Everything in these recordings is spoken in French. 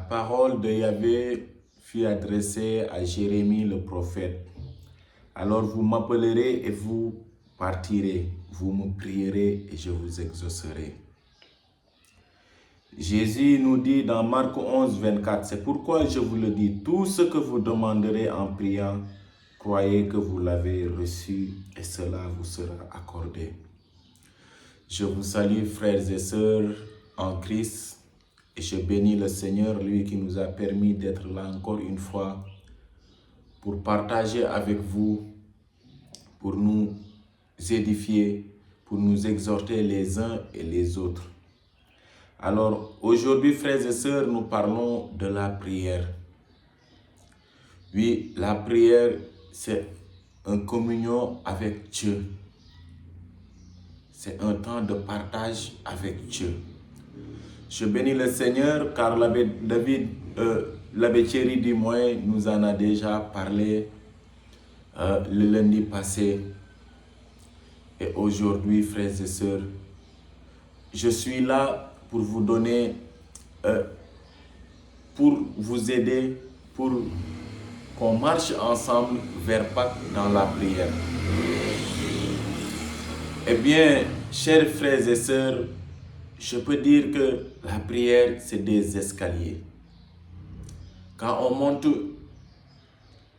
parole de Yahvé fut adressée à Jérémie le prophète. Alors vous m'appellerez et vous partirez, vous me prierez et je vous exaucerai. Jésus nous dit dans Marc 11, 24, c'est pourquoi je vous le dis, tout ce que vous demanderez en priant, croyez que vous l'avez reçu et cela vous sera accordé. Je vous salue frères et sœurs en Christ et je bénis le Seigneur, lui qui nous a permis d'être là encore une fois pour partager avec vous, pour nous édifier, pour nous exhorter les uns et les autres. Alors aujourd'hui frères et sœurs, nous parlons de la prière. Oui, la prière c'est une communion avec Dieu. C'est un temps de partage avec Dieu. Je bénis le Seigneur car l'abbé Thierry Dimoy nous en a déjà parlé le lundi passé. Et aujourd'hui, frères et sœurs, je suis là pour vous donner, pour vous aider, pour qu'on marche ensemble vers Pâques dans la prière. Eh bien, chers frères et sœurs, je peux dire que la prière, c'est des escaliers. Quand on monte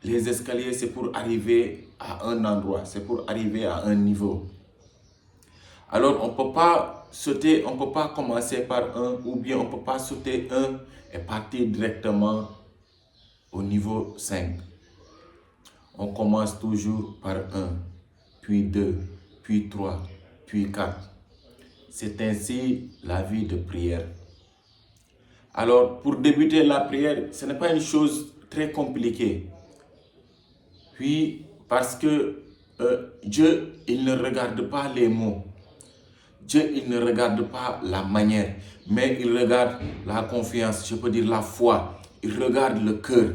les escaliers, c'est pour arriver à un endroit, c'est pour arriver à un niveau. Alors, on ne peut pas sauter, on ne peut pas commencer par un, ou bien on ne peut pas sauter un et partir directement au niveau 5. On commence toujours par 1, puis 2, puis 3, puis 4. C'est ainsi la vie de prière. Alors, pour débuter la prière, ce n'est pas une chose très compliquée. Puis, parce que Dieu, il ne regarde pas les mots. Dieu, il ne regarde pas la manière, mais il regarde la confiance, je peux dire la foi. Il regarde le cœur.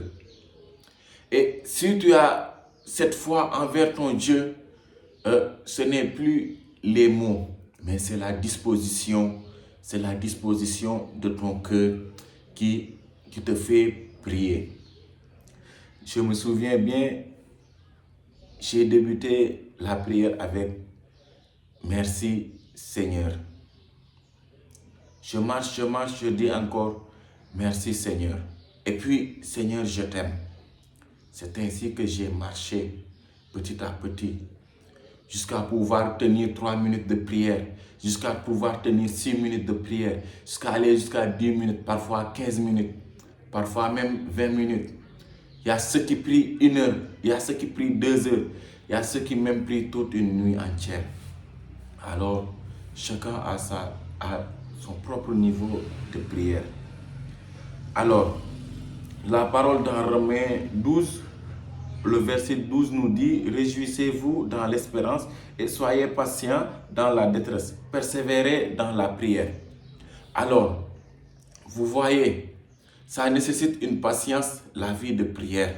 Et si tu as cette foi envers ton Dieu, ce n'est plus les mots, mais c'est la disposition de ton cœur qui te fait prier. Je me souviens bien, j'ai débuté la prière avec « Merci Seigneur ». Je marche, je dis encore « Merci Seigneur ». Et puis « Seigneur, je t'aime ». C'est ainsi que j'ai marché petit à petit jusqu'à pouvoir tenir 3 minutes de prière, jusqu'à pouvoir tenir 6 minutes de prière, jusqu'à 10 minutes, parfois 15 minutes, parfois même 20 minutes. Il y a ceux qui prient 1 heure, il y a ceux qui prient 2 heures, il y a ceux qui même prient toute une nuit entière. Alors, chacun a son propre niveau de prière. Alors, la parole dans Romains 12, le verset 12 nous dit « Réjouissez-vous dans l'espérance et soyez patients dans la détresse. Persévérez dans la prière. » Alors, vous voyez, ça nécessite une patience, la vie de prière.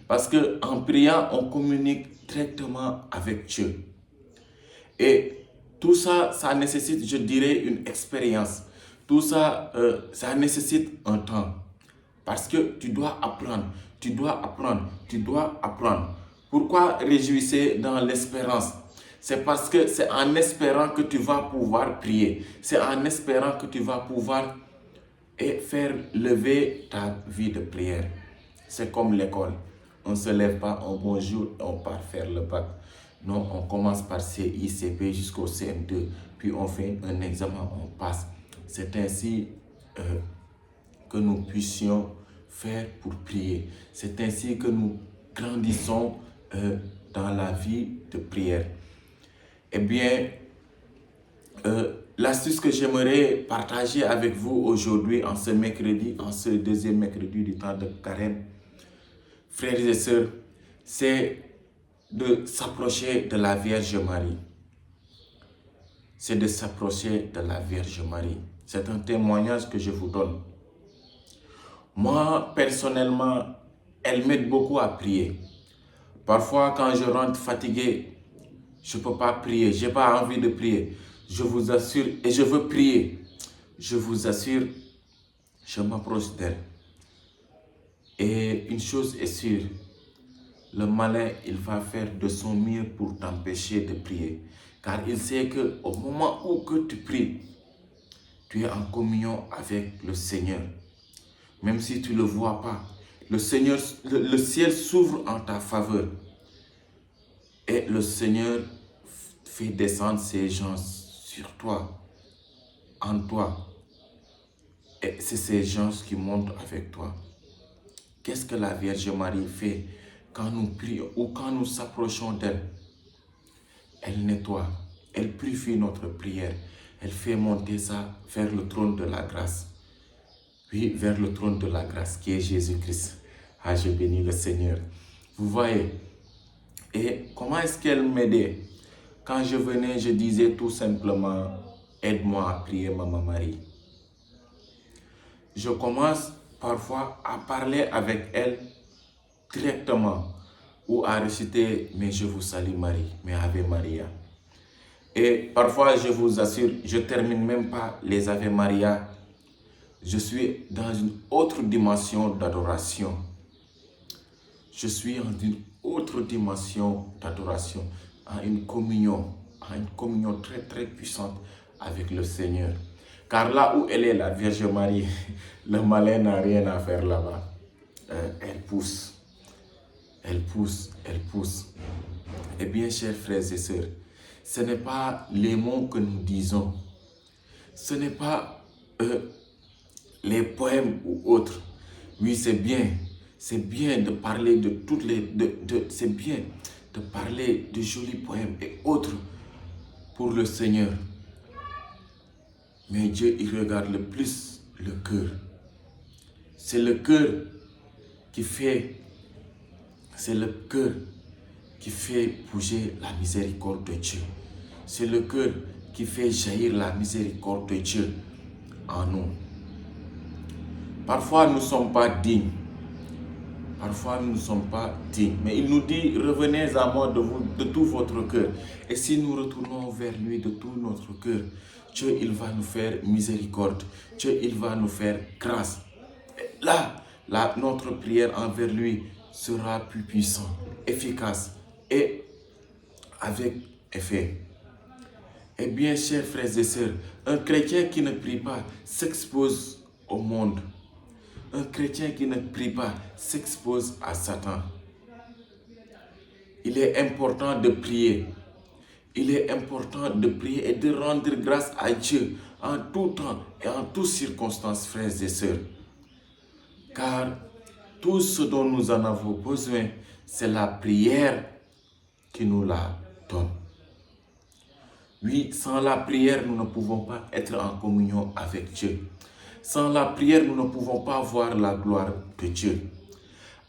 Parce qu'en priant, on communique directement avec Dieu. Et tout ça, ça nécessite, je dirais, une expérience. Tout ça, ça nécessite un temps. Parce que tu dois apprendre, tu dois apprendre, tu dois apprendre. Pourquoi réjouissez dans l'espérance? C'est parce que c'est en espérant que tu vas pouvoir prier. C'est en espérant que tu vas pouvoir faire lever ta vie de prière. C'est comme l'école. On ne se lève pas un bon jour et on part faire le bac. Non, on commence par CI, CP jusqu'au CM2. Puis on fait un examen, on passe. C'est ainsi que nous puissions faire pour prier. C'est ainsi que nous grandissons dans la vie de prière. Eh bien, l'astuce que j'aimerais partager avec vous aujourd'hui, en ce mercredi, en ce deuxième mercredi du temps de Carême, frères et sœurs, c'est de s'approcher de la Vierge Marie. C'est de s'approcher de la Vierge Marie. C'est un témoignage que je vous donne. Moi, personnellement, elle m'aide beaucoup à prier. Parfois, quand je rentre fatigué, je ne peux pas prier, je n'ai pas envie de prier. Je vous assure, et je veux prier. Je vous assure, je m'approche d'elle. Et une chose est sûre, le malin, il va faire de son mieux pour t'empêcher de prier. Car il sait qu'au moment où que tu pries, tu es en communion avec le Seigneur. Même si tu ne le vois pas, le ciel s'ouvre en ta faveur. Et le Seigneur fait descendre ses gens sur toi, en toi. Et c'est ces gens qui montent avec toi. Qu'est-ce que la Vierge Marie fait quand nous prions ou quand nous s'approchons d'elle? Elle nettoie, elle purifie notre prière. Elle fait monter ça vers le trône de la grâce. Oui, vers le trône de la grâce qui est Jésus-Christ. Ah, je bénis le Seigneur. Vous voyez? Et comment est-ce qu'elle m'aidait? Quand je venais, je disais tout simplement, aide-moi à prier, Maman Marie. Je commence parfois à parler avec elle directement ou à réciter, mais je vous salue Marie, mais Ave Maria. Et parfois, je vous assure, je ne termine même pas les Ave Maria. Je suis dans une autre dimension d'adoration. Je suis en une autre dimension d'adoration, en une communion très très puissante avec le Seigneur. Car là où elle est, la Vierge Marie, le malin n'a rien à faire là-bas. Elle pousse, elle pousse, elle pousse. Eh bien, chers frères et sœurs, ce n'est pas les mots que nous disons, ce n'est pas les poèmes ou autres. Oui, c'est bien de parler de toutes les... c'est bien de parler de jolis poèmes et autres pour le Seigneur. Mais Dieu, il regarde le plus le cœur. C'est le cœur qui fait... C'est le cœur qui fait bouger la miséricorde de Dieu. C'est le cœur qui fait jaillir la miséricorde de Dieu en nous. Parfois, nous ne sommes pas dignes. Parfois, nous ne sommes pas dignes. Mais il nous dit, revenez à moi de tout votre cœur. Et si nous retournons vers lui de tout notre cœur, Dieu, il va nous faire miséricorde. Dieu, il va nous faire grâce. Et là, notre prière envers lui sera plus puissante, efficace et avec effet. Eh bien, chers frères et sœurs, un chrétien qui ne prie pas s'expose au monde. Un chrétien qui ne prie pas s'expose à Satan. Il est important de prier. Il est important de prier et de rendre grâce à Dieu en tout temps et en toutes circonstances, frères et sœurs. Car tout ce dont nous en avons besoin, c'est la prière qui nous la donne. Oui, sans la prière, nous ne pouvons pas être en communion avec Dieu. Sans la prière, nous ne pouvons pas voir la gloire de Dieu.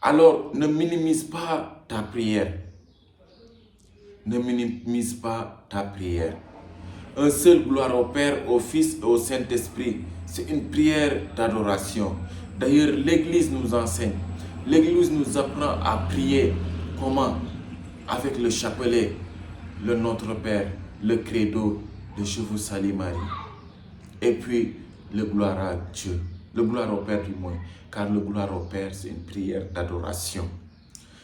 Alors, ne minimise pas ta prière. Ne minimise pas ta prière. Un seul gloire au Père, au Fils et au Saint-Esprit. C'est une prière d'adoration. D'ailleurs, l'Église nous enseigne. L'Église nous apprend à prier. Comment? Avec le chapelet, le Notre Père, le credo, le Je vous salue Marie. Et puis, le gloire à Dieu. Le gloire au Père du moins. Car le gloire au Père, c'est une prière d'adoration.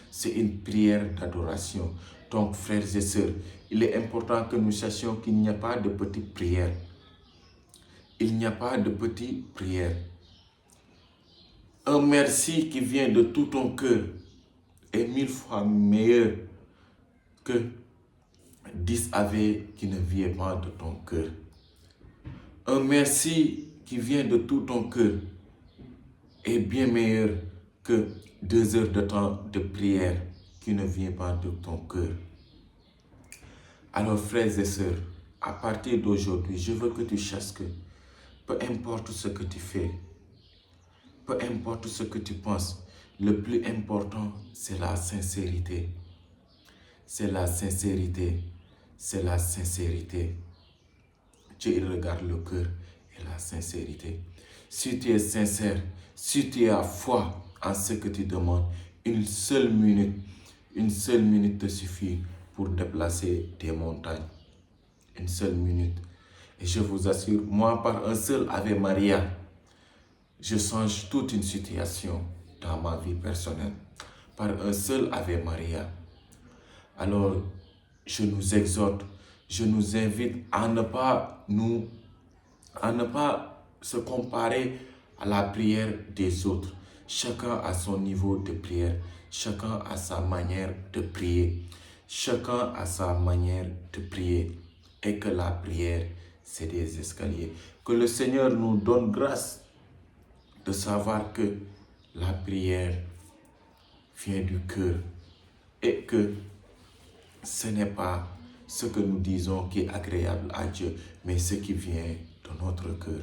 C'est une prière d'adoration. Donc, frères et sœurs, il est important que nous sachions qu'il n'y a pas de petites prières. Il n'y a pas de petites prières. Un merci qui vient de tout ton cœur est 1000 fois meilleur que 10 ave qui ne viennent pas de ton cœur. Un merci qui vient de tout ton cœur est bien meilleur que 2 heures de temps de prière qui ne vient pas de ton cœur. Alors, frères et sœurs, à partir d'aujourd'hui, je veux que tu saches que peu importe ce que tu fais, peu importe ce que tu penses, le plus important, c'est la sincérité. C'est la sincérité. C'est la sincérité. Dieu, il regarde le cœur et la sincérité. Si tu es sincère, si tu as foi en ce que tu demandes, une seule minute te suffit pour déplacer des montagnes. Une seule minute. Et je vous assure, moi, par un seul Ave Maria, je change toute une situation dans ma vie personnelle par un seul Ave Maria. Alors, je nous exhorte, je nous invite à ne pas se comparer à la prière des autres. Chacun a son niveau de prière, chacun a sa manière de prier, chacun a sa manière de prier. Et que la prière, c'est des escaliers. Que le Seigneur nous donne grâce de savoir que la prière vient du cœur et que ce n'est pas ce que nous disons qui est agréable à Dieu, mais ce qui vient de notre cœur.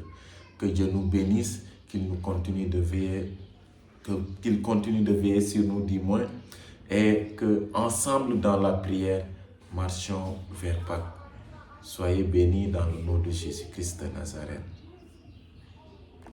Que Dieu nous bénisse, qu'il continue de veiller sur nous, du moins, et que ensemble dans la prière, marchons vers Pâques. Soyez bénis dans le nom de Jésus-Christ de Nazareth.